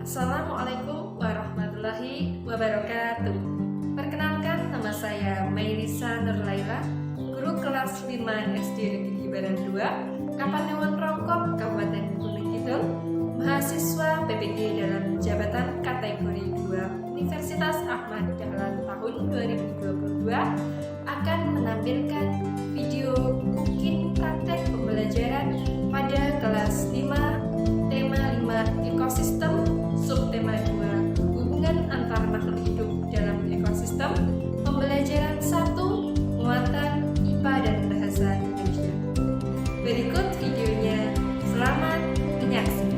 Assalamualaikum warahmatullahi wabarakatuh. Perkenalkan, nama saya Mailisa Nurlaila, guru kelas 5 SD Negeri Barat 2, Kapanewon Rongkop, Kabupaten Gunung Kidul, mahasiswa PPG dalam jabatan kategori 2 Universitas Ahmad Dahlan tahun 2022, akan menampilkan video cooking praktek pembelajaran pada kelas 5, tema 5 ekosistem, subtema 2 hubungan antar makhluk hidup dalam ekosistem, pembelajaran 1 muatan IPA dan bahasa Indonesia. Berikut videonya, selamat menyaksikan.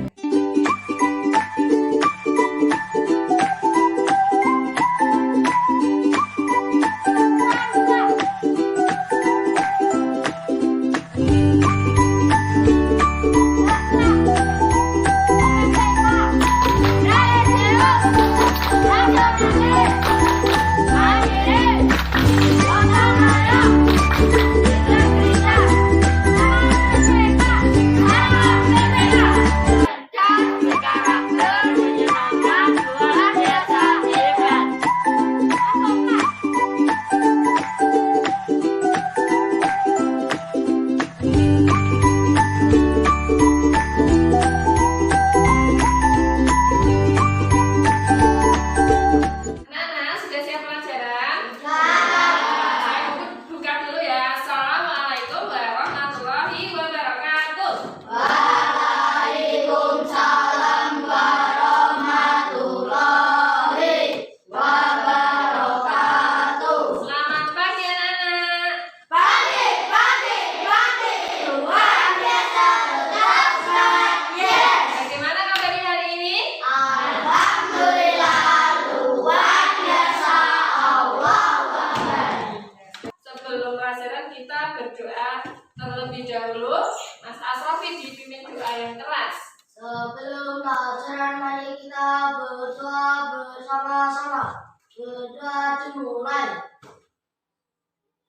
Kita berdoa terlebih dahulu. Mas Asrofi dipimpin doa yang keras. Sebelum pelajaran, mari kita berdoa bersama-sama. Berdoa dimulai,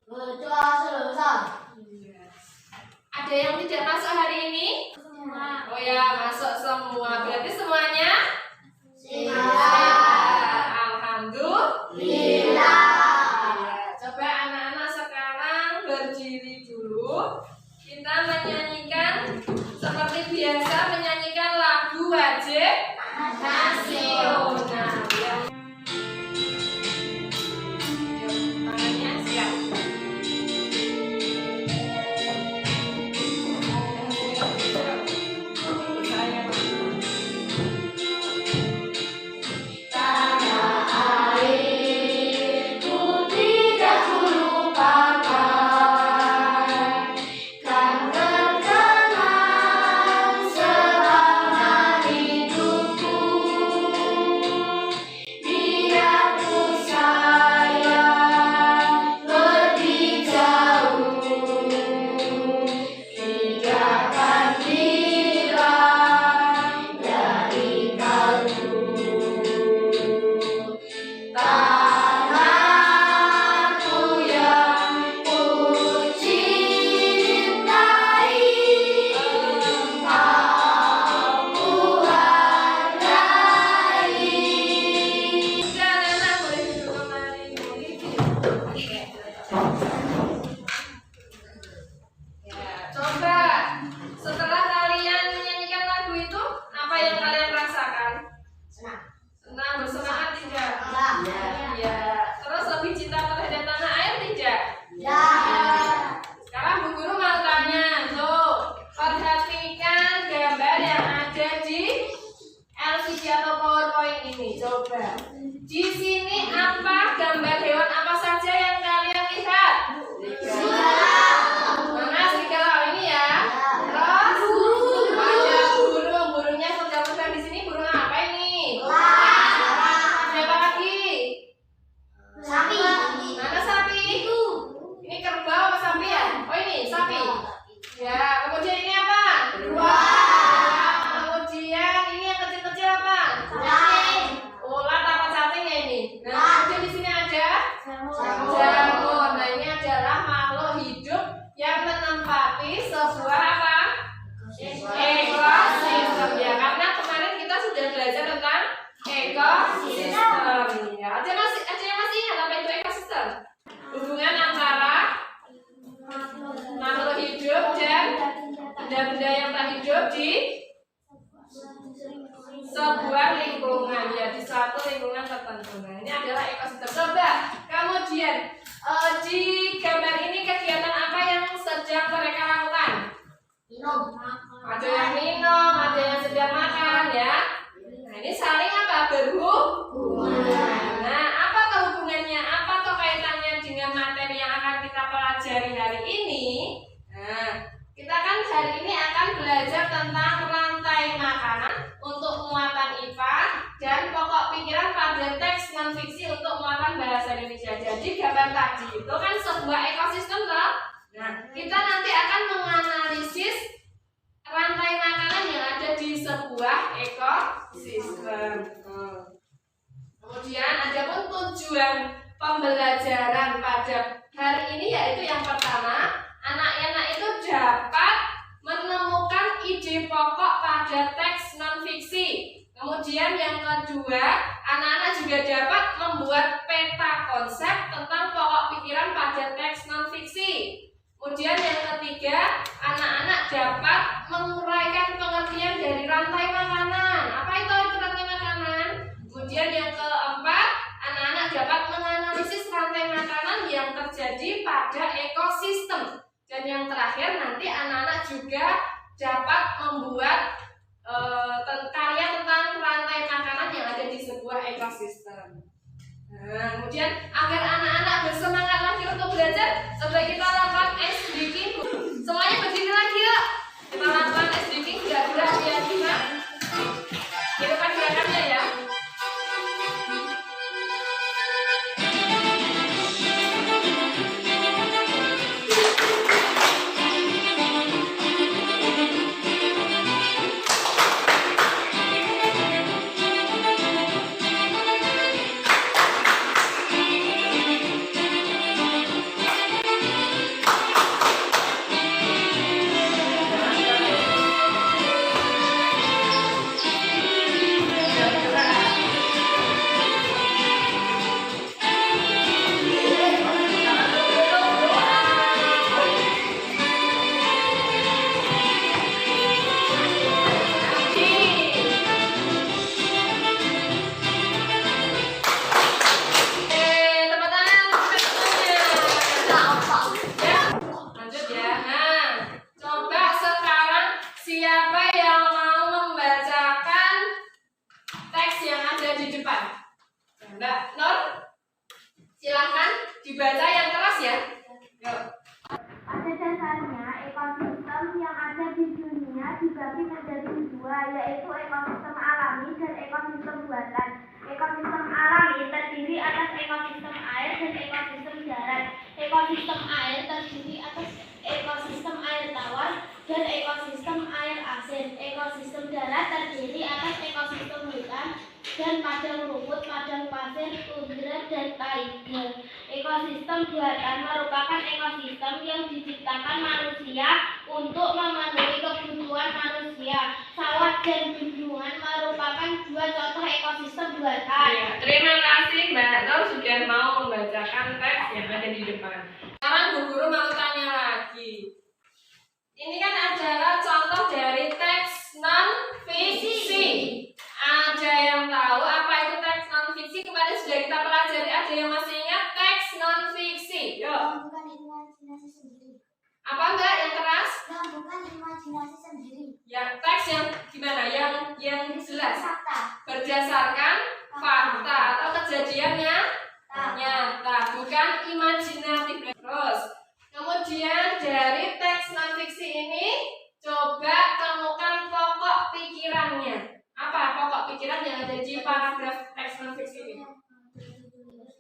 berdoa selesai. Ada yang tidak masuk hari ini? Oh ya, masuk semua. Berarti semuanya siap. Alhamdulillah. Coba anak-anak sekarang berdiri dulu. Kita menyanyikan seperti biasa, menyanyikan lagu wajib nasional. Tangannya siap. Coba. Di sini apa gambar hewan apa saja yang kalian lihat? sebuah lingkungan, ya di suatu lingkungan tertentu. Nah, ini adalah ekosistem. Coba kemudian di gambar ini kegiatan apa yang sedang mereka lakukan? Minum. Ada yang minum, ada yang sedang makan, ya. Nah, ini saling apa? Berhubungan. Nah, apa kehubungannya? Apa atau kaitannya dengan materi yang akan kita pelajari hari ini? Nah, kita kan hari ini akan belajar tentang rantai makanan untuk muatan IPA dan pokok pikiran pada teks non fiksi untuk muatan bahasa Indonesia. Jadi gambar tadi itu kan sebuah ekosistem toh. Nah, kita nanti akan menganalisis rantai makanan yang ada di sebuah ekosistem. Kemudian ada pun tujuan pembelajaran pada hari ini yaitu yang pertama, anak-anak itu dapat menemukan ide pokok pada teks non fiksi. Kemudian yang kedua, anak-anak juga dapat membuat peta konsep tentang pokok pikiran pada teks non fiksi. Kemudian yang ketiga, anak-anak dapat menguraikan pengertian dari rantai makanan. Apa itu rantai makanan? Kemudian yang keempat, anak-anak dapat menganalisis rantai makanan yang terjadi pada ekosistem. Dan yang terakhir, nanti anak-anak juga dapat membuat karya tentang rantai makanan yang ada di sebuah ekosistem. Nah, kemudian agar anak-anak bersemangat lagi untuk belajar, coba kita lakukan SDK. Semuanya berdiri lagi yuk. Kita lakukan SDK, gerak-gerak ya kita. Hidupkan gerakannya ya. Mbak Nur, silahkan dibaca yang keras ya. Yuk. Pada dasarnya, ekosistem yang ada di dunia dibagi menjadi dua, yaitu ekosistem alami dan ekosistem buatan. Ekosistem alami terdiri atas ekosistem air dan ekosistem darat. Ekosistem air terdiri atas ekosistem air tawar dan ekosistem air asin. Ekosistem darat terdiri atas ekosistem hutan dan padang rumput, padang pasir, tundra, dan taiga. Ekosistem buatan merupakan ekosistem yang diciptakan manusia untuk memenuhi kebutuhan manusia. Sawah dan bendungan merupakan dua contoh ekosistem buatan. Ya, terima kasih Mbak Nur sudah mau membacakan teks yang ada di depan. Sekarang Bu Guru mau tanya lagi. Ini kan adalah contoh dari teks non-fiksi. Ada yang tahu apa itu teks non-fiksi? Kemarin sudah kita pelajari. Ada yang masih ingat teks non-fiksi? Yuk. Bukan imajinasi sendiri. Apa Mbak yang keras? Bukan imajinasi sendiri. Yang teks yang gimana? Yang jelas. Fakta. Berdasarkan fakta atau kejadiannya nyata, bukan imajinatif. Terus, kemudian dari teks non-fiksi ini coba temukan pokok pikirannya. Apa pokok pikiran yang ada di paragraf teks non-fiksi ini?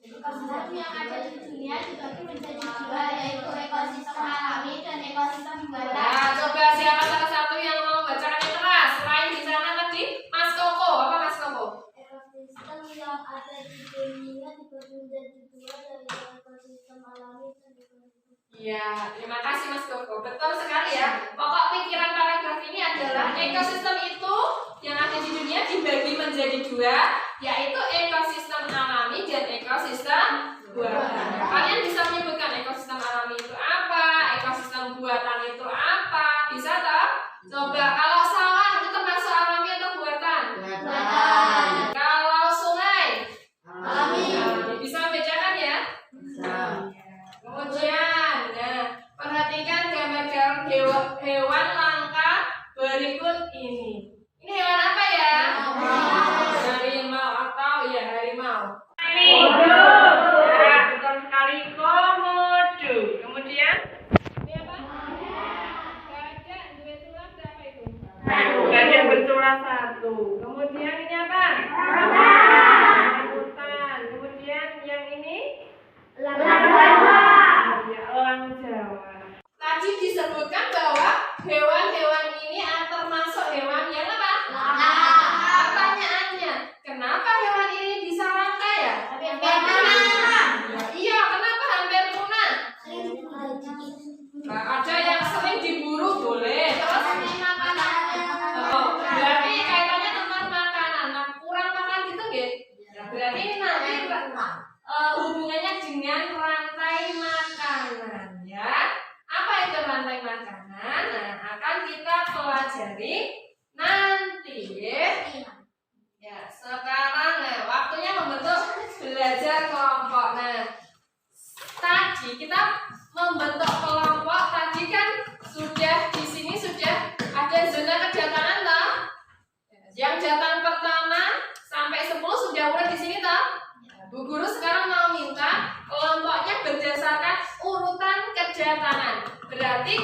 Ekosistem yang ada di dunia dibagi menjadi dua, yaitu ekosistem alami dan ekosistem buatan. Nah, coba siapa salah satu yang mau bacakan yang keras? Selain di sana tadi, Mas Koko. Apa Mas Koko? Ekosistem yang ada di dunia dibagi menjadi dua, yaitu ekosistem alami dan ekosistem. Iya, terima kasih Mas Koko. Betul sekali ya. Pokok pikiran paragraf ini adalah ekosistem itu yang ada di dunia dibagi menjadi dua, yaitu ekosistem alami dan ekosistem buatan. Kalian bisa menyebutkan ekosistem alami itu apa, ekosistem buatan itu apa? Bisa toh? Coba kalau sawah itu termasuk alami atau buatan? Buatan. batu. Kemudian ini apa? Rambutan. Kemudian yang ini? Elang Jawa. Ya, elang Jawa. Tadi disebutkan bahwa hewan-hewan ini termasuk hewan yang apa? Pertanyaannya, kenapa hewan ini bisa langka ya? Iya, kenapa hampir punah? Nah, ada yang sering diburu boleh. Terus berarti kaitannya tentang makanan. Nah, kurang makan gitu nggih? Nah, berarti ini nanti hubungannya dengan rantai makanan ya. Apa itu rantai makanan? Nah, akan kita pelajari nanti. Ya, sekarang waktunya membentuk belajar kelompok. Nah, tadi kita membentuk kelompok. Tadi kan sudah di sini sudah ada zona kedatangan toh. Yang datang pertama sampai 10 sudah udah di sini toh. Bu Guru sekarang mau minta kelompoknya berdasarkan urutan kedatangan. Berarti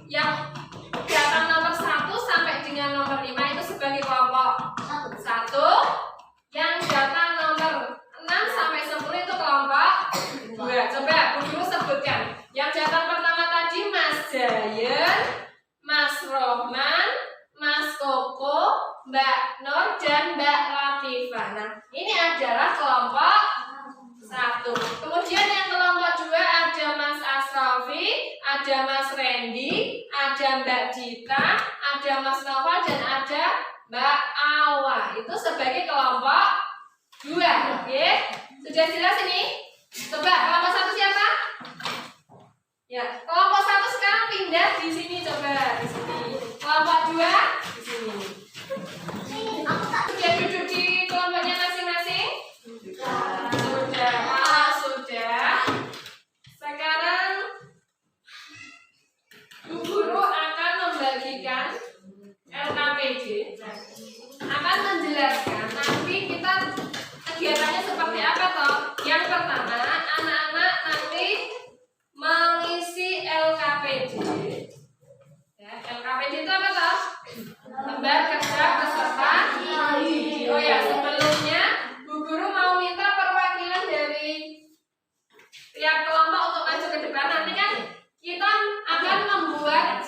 yang datang nomor 1 sampai dengan nomor 5 itu sebagai kelompok 1. Yang datang nomor 6 sampai 10 itu kelompok 2. Coba Bu Guru sebutkan. Yang datang pertama tadi Mas Jayen, Mas Rohman, Mas Koko, Mbak Nur, dan Mbak Latifah. Nah, ini adalah kelompok 1. Kemudian yang kelompok 2 ada Mas Asrofi, ada Mas Randy, ada Mbak Dita, ada Mas Nova, dan ada Mbak Awa. Itu sebagai kelompok 2. Oke? Sudah jelas ini? Coba kelompok 1 siapa? Ya, kelompok 1 sekarang pindah di sini, coba di sini. Kelompok 2 di sini. Sudah duduk di kelompoknya masing-masing? Sudah. Sudah. Sekarang Bu Guru akan membagikan LKPJ. Akan menjelaskan nanti kita kegiatannya seperti apa toh. Yang pertama, anak-anak nanti mengisi LKPJ. Ya, LKPJ itu apa toh? Lembar kerja peserta didik. Oh ya, sebelumnya Bu Guru mau minta perwakilan dari tiap kelompok untuk maju ke depan. Nanti kan kita akan membuat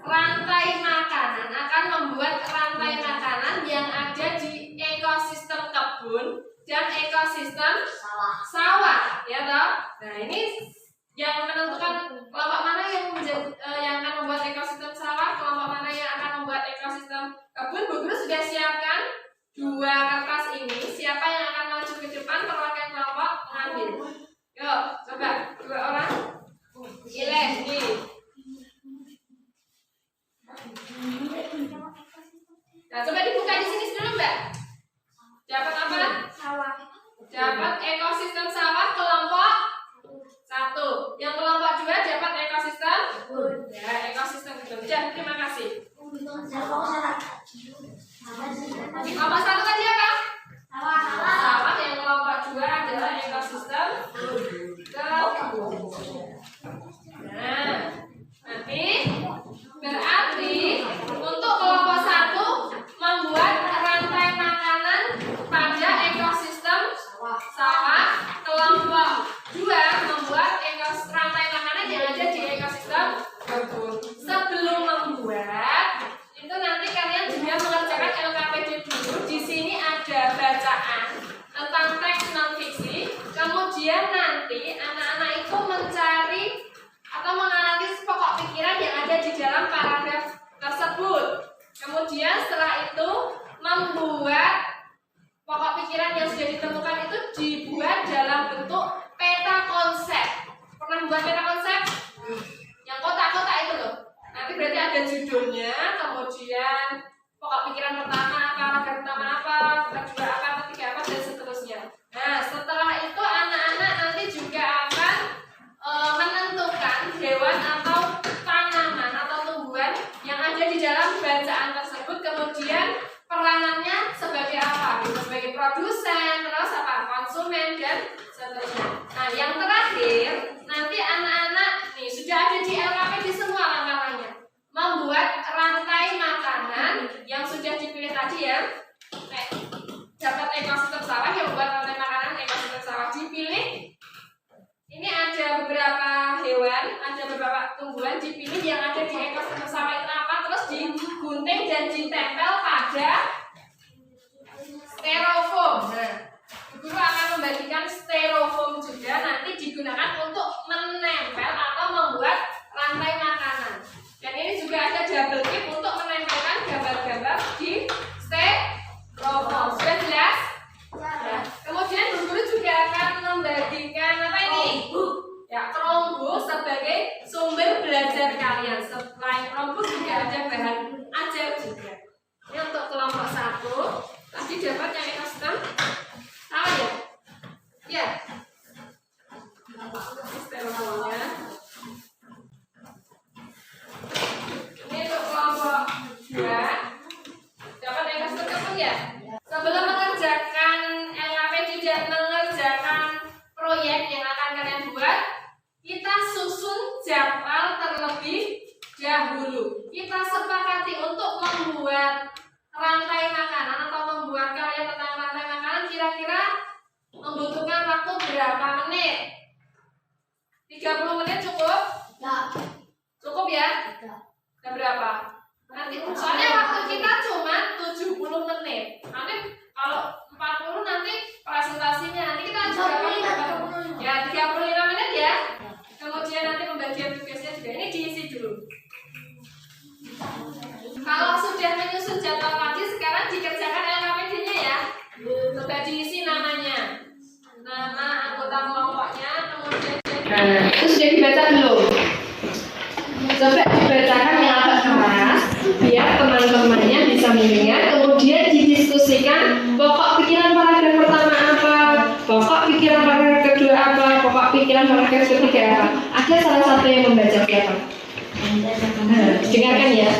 rantai makanan, yang ada di ekosistem kebun dan ekosistem sawah, ya toh. Nah, ini yang menentukan kelompok mana yang akan membuat ekosistem sawah, kelompok mana yang akan membuat ekosistem kebun. Bu Guru sudah siapkan 2 kertas ini. Siapa yang akan maju ke depan perwakilan kelompok mengambil. Yuk, coba 2 orang. Pilih nih. Nah, coba dibuka di sini dulu, Mbak. Dapat apa? Sawah. Dapat ekosistem sawah kelompok 1. Yang kelompok 2 dapat ekosistem kebun. Ya, ekosistem kebun. Ya, terima kasih. Kelompok 1 tadi apa? Sawah. Yang kelompok 2 adalah ekosistem kebun. Nah, nanti berarti untuk kelompok 1 membuat rantai makanan pada ekosistem sawah, kelompok 2 membuat rantai makanan yang ada di ekosistem kebun. Sebelum membuat itu nanti kalian juga mengerjakan LKPD dulu. Di sini ada bacaan tentang teks non fiksi. Kemudian nanti anak-anak itu mencari atau menganalisis pokok pikiran yang ada di dalam paragraf tersebut. Kemudian setelah itu membuat pokok pikiran yang sudah ditemukan itu dibuat dalam bentuk peta konsep. Pernah membuat peta konsep? Yang kotak-kotak itu loh. Nanti berarti ada judulnya, kemudian pokok pikiran pertama, paragraf pertama apa, kedua apa, ketiga apa, dan seterusnya. Nah, setelah itu anak-anak nanti juga akan menentukan hewan atau tanaman atau tumbuhan yang ada di dalam bacaan tersebut, kemudian peranannya sebagai apa? Gitu, sebagai produsen, terus apa? Konsumen, dan seterusnya. Nah, yang terakhir nanti anak-anak nih sudah ada di LKPD semua langkah-langkahnya. Membuat rantai makanan yang sudah dipilih tadi ya. tumbuhan, ada beberapa tumbuhan dipilih yang ada di ekosistem sawah itu apa, terus digunting dan ditempel pada styrofoam. Nah, guru akan membagikan styrofoam juga nanti digunakan untuk menempel atau membuat rantai makanan. Dan ini juga ada double tip untuk menempelkan gambar-gambar di styrofoam. Sudah jelas? Ya. Kemudian guru juga akan membagikan apa ini? Ya, Chromebook sebagai sumber belajar kalian. Selain Chromebook juga ada bahan ajar juga. Ini untuk kelompok 1. Tadi dapat yang ekosistem apa ya? Ya. Styrofoamnya. Ini untuk kelompok 2. Dapat ekosistem kapan ya? Sebelum mengerjakan LKPD dan mengerjakan proyek yang akan kalian buat, kita susun jadwal terlebih dahulu. Kita sepakati untuk membuat rantai makanan atau membuat karya tentang rantai makanan kira-kira membutuhkan waktu berapa menit? 30 menit cukup? Cukup ya? Dan berapa? Nanti soalnya waktu kita cuma 70 menit. Nanti kalau 40 nanti presentasinya nanti kita juga ya 35 menit ya. Kemudian nanti pembagian tugasnya juga ini diisi dulu. Kalau sudah menyusun jadwal tadi, sekarang dikerjakan LKPD-nya ya. Coba diisi namanya, nama anggota kelompoknya, kemudian itu sudah dibaca belum? Coba dibacakan yang agak keras biar teman-temannya bisa mendengar. Kemudian didiskusikan pokok pikiran paragraf pertama apa, pokok pikiran paragraf kedua apa, pokok pikiran paragraf ketiga apa. Ada salah satu yang membaca siapa? Dengarkan ya.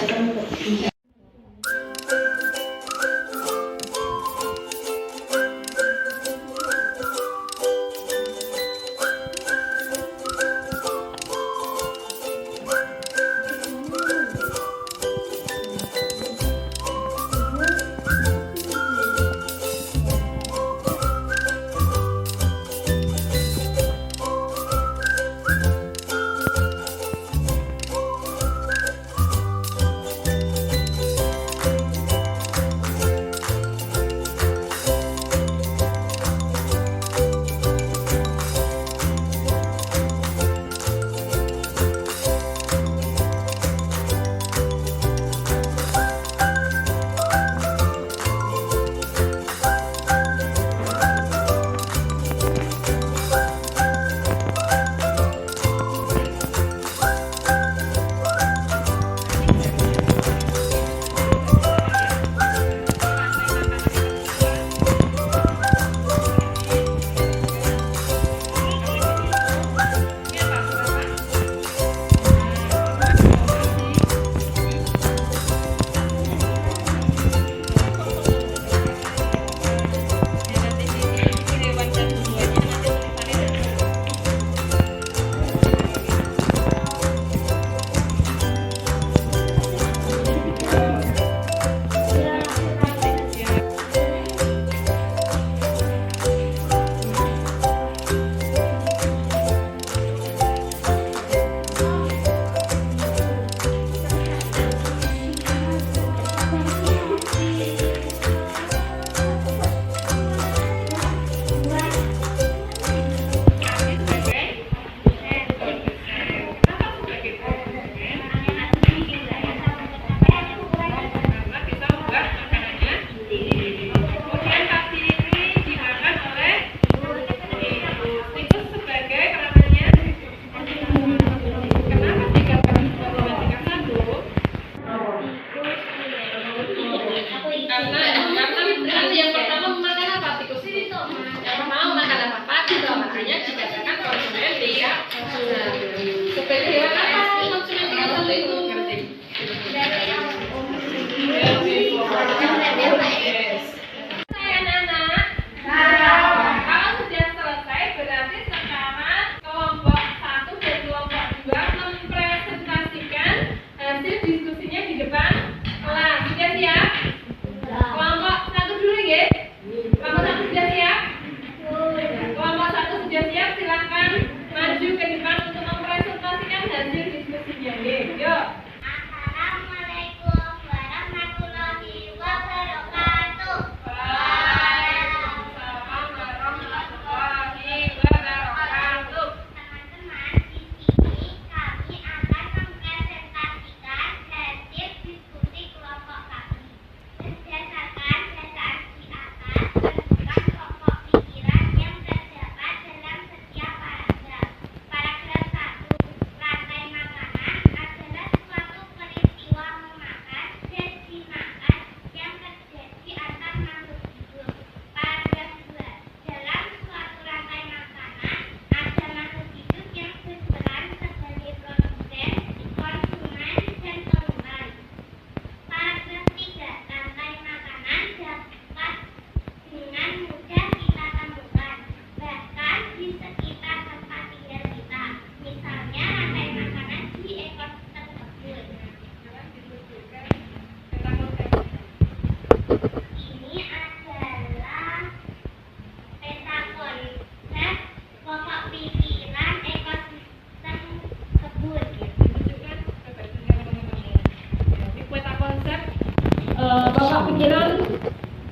kepikiran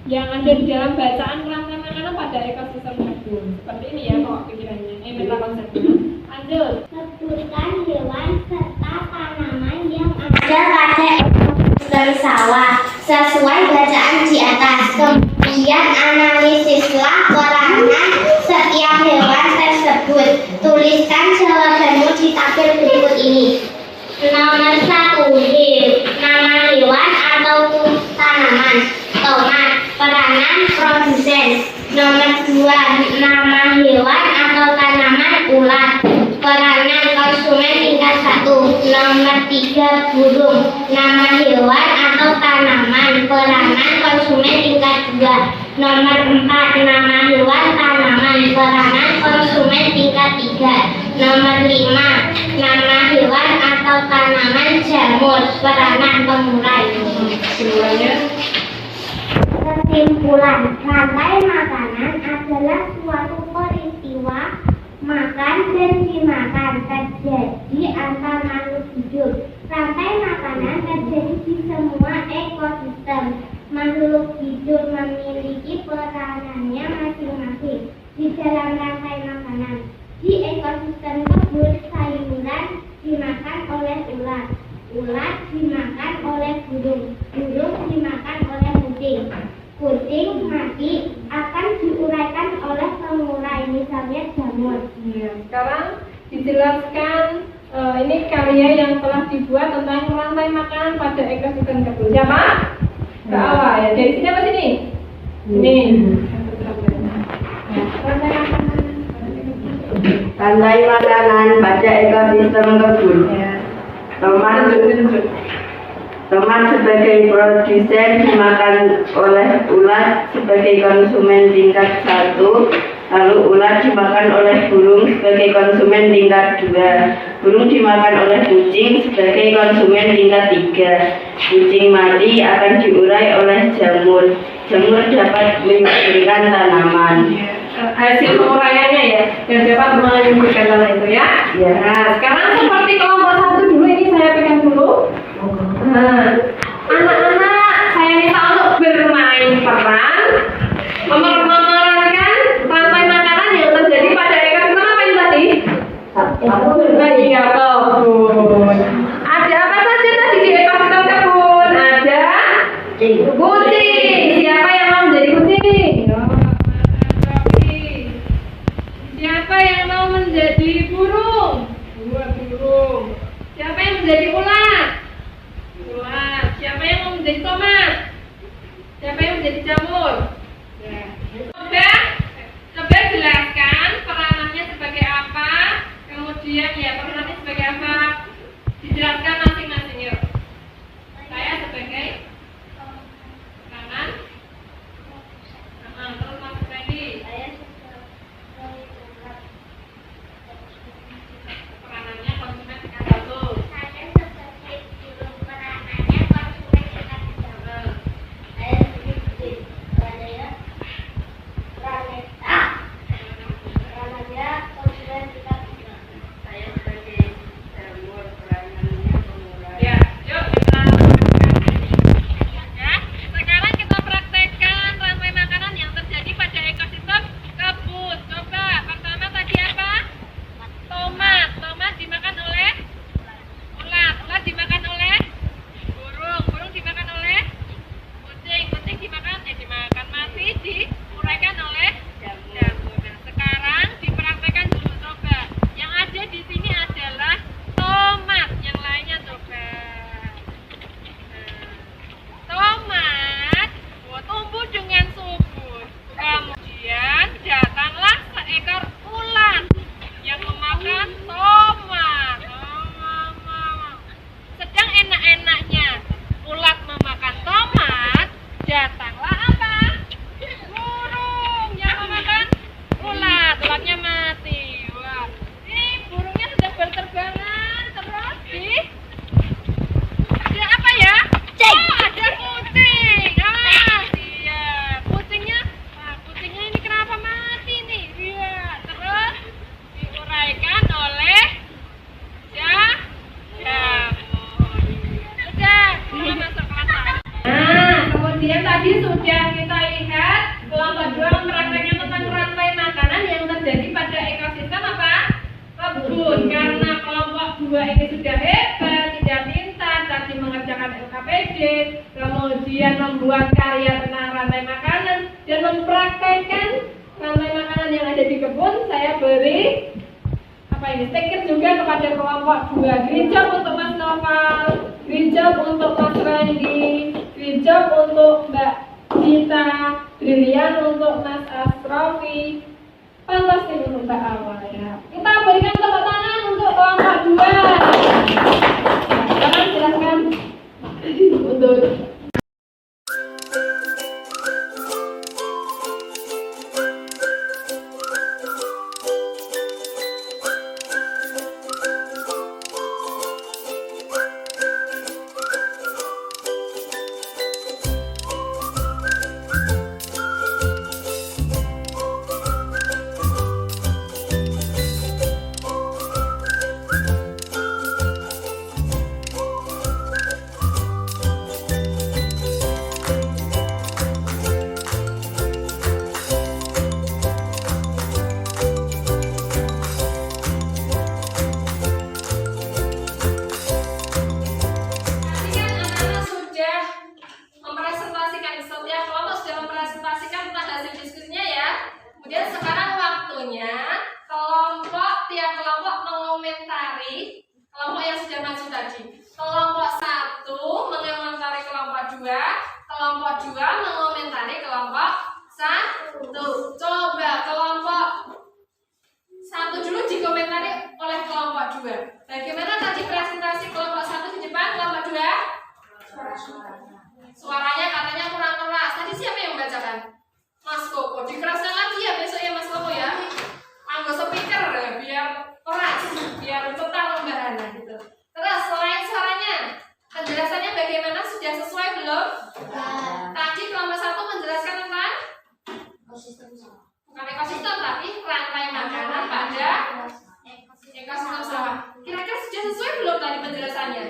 yang ada di dalam bacaan rantai makanan pada ekosistem kebun. Seperti ini ya kok pikirannya. Meta konsepnya. Lanjut. Sebutkan hewan serta tanaman yang ada pada ekosistem sawah sesuai bacaan di atas. Kemudian analisislah peranan setiap hewan tersebut. Tuliskan jawabanmu di tabel berikut ini. Nomor 1, nama hewan atau tanaman. Tomat. Peranan produsen. Nomor 2, nama hewan atau tanaman. Ulat. Peranan konsumen tingkat 1. Nomor 3, burung. Nama hewan atau tanaman. Peranan konsumen tingkat 2. Nomor 4, nama hewan tanaman. Peranan konsumen tingkat 3. Nomor 5, nama hewan atau tanaman. Jamur. Peranan pengurai. Kesimpulannya. Kesimpulan, rantai makanan adalah suatu peristiwa makan dan dimakan terjadi antar makhluk hidup. Rantai makanan terjadi di semua ekosistem. Makhluk hidup memiliki peranannya masing-masing di dalam rantai makanan. Di ekosistem kebun, sayuran dimakan oleh ulat. Ulat dimakan oleh burung. Burung dimakan oleh kucing. Kucing mati akan diuraikan oleh pengurai, misalnya jamur. Sekarang dijelaskan ini karya yang telah dibuat tentang rantai makanan pada ekosistem kebun. Siapa? Kak Awa ya. Dari sini apa sini? Ini. Rantai makanan. Rantai makanan pada ekosistem kebun. Tomat sebagai produsen dimakan oleh ulat sebagai konsumen tingkat 1, lalu ulat dimakan oleh burung sebagai konsumen tingkat 2. Burung dimakan oleh kucing sebagai konsumen tingkat 3. Kucing mati akan diurai oleh jamur. Jamur dapat menyuburkan tanaman. Hasil penguraiannya ya, yang dapat menyuburkan tanah itu ya. Ya. Nah, sekarang seperti kelompok 1 dulu, ini saya pegang dulu. Nah, anak-anak saya minta untuk bermain peran memerankan rantai makanan yang terjadi pada ekosistem apa ini tadi? Berbagi kebun. Ada apa saja tadi di ekosistem kebun? Ada kucing. Siapa yang mau menjadi kucing? Siapa yang mau menjadi burung? Burung. 2 ini sudah hebat, tidak pintar, tadi mengerjakan LKPD, kemudian membuat karya tentang rantai makanan dan mempraktekkan rantai makanan yang ada di kebun, saya beri apa ini stiker juga kepada kelompok 2. Green job untuk Mas Noval, green job untuk Mas Randy, green job untuk Mbak Gita, brilian untuk Mas Astrofi, fantastis untuk Mbak Awa ya. Kita berikan tepuk tangan untuk kelompok 2. Silakan untuk kelompok yang sudah maju tadi. Kelompok 1 mengomentari kelompok 2, kelompok 2 mengomentari kelompok 1. Coba kelompok 1 dulu dikomentari oleh kelompok 2. Bagaimana tadi presentasi kelompok 1 di depan, kelompok 2? Suaranya katanya kurang keras. Tadi siapa yang membacakan? Mas Koko. Dikeraskan lagi ya besok ya Mas Koko ya. Anggo speaker ya, biar keras, biar total pembahasannya gitu. Terus selain suaranya, penjelasannya bagaimana, sudah sesuai belum? Tadi kelompok 1 menjelaskan tentang bukan ekosistem tapi rantai makanan pada ekosistem sawah. Kira-kira sudah sesuai belum tadi penjelasannya?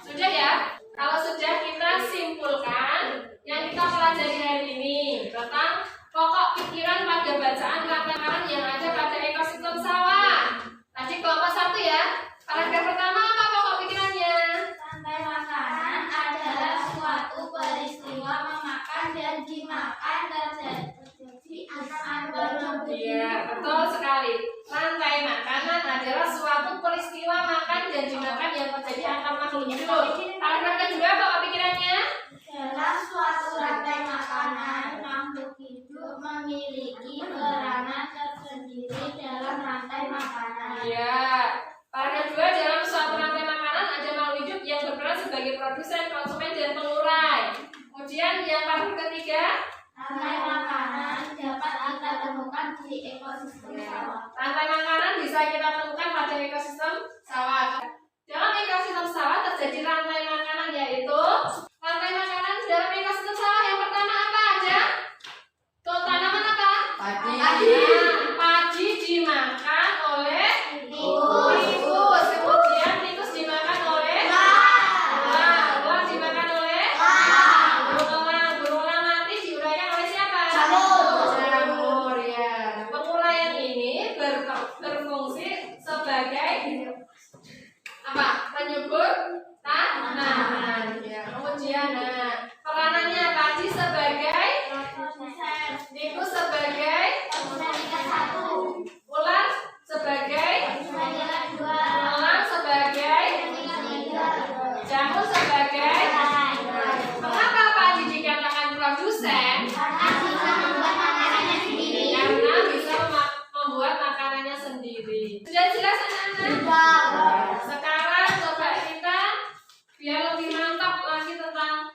Sudah ya? Kalau sudah, kita simpulkan yang kita pelajari hari ini tentang pokok pikiran pada bacaan rantai makanan yang ada pada ekosistem sawah. Tadi kelompok 1 ya. Paragraf pertama apa pokok pikirannya? Rantai makanan adalah suatu peristiwa memakan dan dimakan terjadi antar makhluk. Iya, betul sekali. Rantai makanan adalah suatu peristiwa makan dan dimakan yang terjadi antar makhluk hidup. Paragraf kedua apa pikirannya? Dalam suatu rantai makanan, makhluk hidup memiliki peranan tersendiri dalam rantai makanan. Iya. Paragraf 2, dalam suatu rantai makanan ada makhluk hidup yang berperan sebagai produsen, konsumen, dan pengurai. Kemudian yang paragraf ketiga, Rantai makanan dapat kita temukan di ekosistem sawah. rantai makanan bisa kita temukan pada ekosistem sawah. Dalam ekosistem sawah terjadi rantai makanan, yaitu rantai makanan dalam ekosistem sawah. Yang pertama apa aja? Tuh, tanaman apa? Padi. Padi dimakan oleh tikus. Kemudian tikus dimakan oleh ular dimakan oleh berulang mati diuraikan oleh siapa? Jamur ya. Penguraian ini berfungsi sebagai apa? Penyubur tanaman ya. Kemudian peranannya padi sebagai, tikus sebagai, ular sebagai, elang sebagai, jamur sebagai. Mengapa padi dikatakan produsen? Karena bisa membuat makanannya sendiri. Sudah jelas anak-anak? Sekarang coba kita biar lebih mantap lagi tentang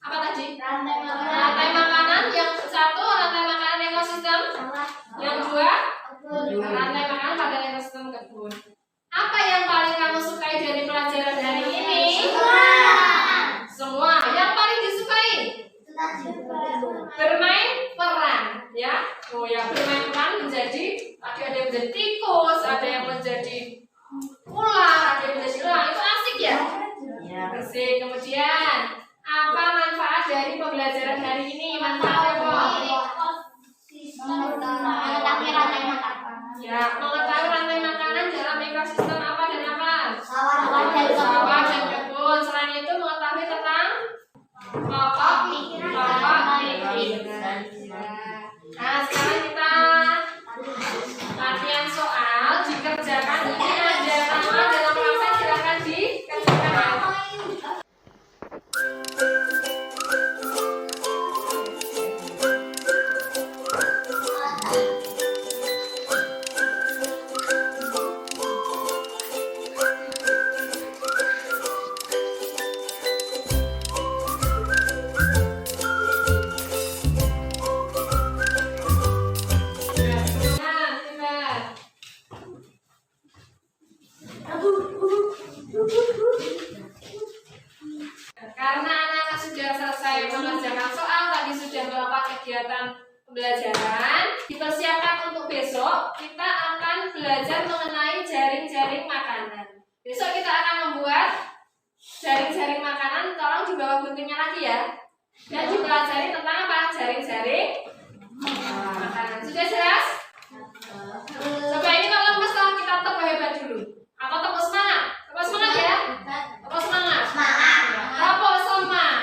Apa tadi? Rantai makanan. Rantai makanan. Yang satu rantai makanan ekosistem. Yang dua rantai makanan pada ekosistem kebun. Apa yang paling kamu sukai dari pelajaran hari ini? Semua. Yang paling disukai? Bermain peran, ya. Oh ya, bermain peran menjadi ada yang menjadi tikus, ada yang menjadi ular, ada yang menjadi elang. Itu asik ya? Asik. Kemudian apa manfaat dari pembelajaran hari ini? Manfaat apa? Mengetahui rantai makanan. Ya, mengetahui rantai makanan dalam ekosistem apa dan apa? Sawah dan Sawah dan kebun. Selain itu mengetahui tentang pokok iklim. Nah, sekarang kita latihan soal dikerjakan. Ini ada nama dalam kelas, silakan dikerjakan. Karena anak-anak sudah selesai mengerjakan soal, tadi sudah melakukan kegiatan pembelajaran, dipersiapkan untuk besok, kita akan belajar mengenai jaring-jaring makanan. Besok kita akan membuat jaring-jaring makanan, tolong dibawa guntingnya lagi ya. Dan dipelajari tentang apa? Jaring-jaring makanan. Sudah jelas? Coba ini kalau lemes, kalau kita tepuk hebat dulu. Apa tepuk semangat? Tepuk semangat ya? Tepuk semangat. Tepuk semangat.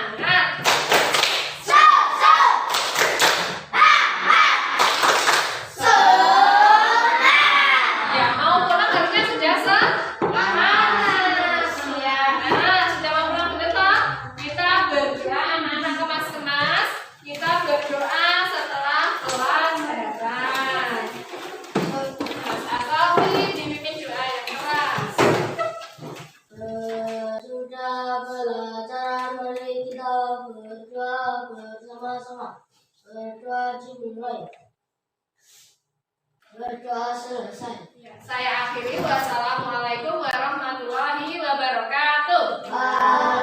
Ya, mau pulang harusnya sudah semangat. Ya, nah, sudah mau pulang bener toh? Kita berdoa anak-anak kemas-kemas. Kita berdoa setelah pelajaran. Mas Asawi dipimpin doa yang keras. Sudah belajar, mari kita berdoa bersama-sama. Berdoa dimulai. Berdoa selesai. Ya, saya akhiri. Wassalamualaikum warahmatullahi wabarakatuh. Bye.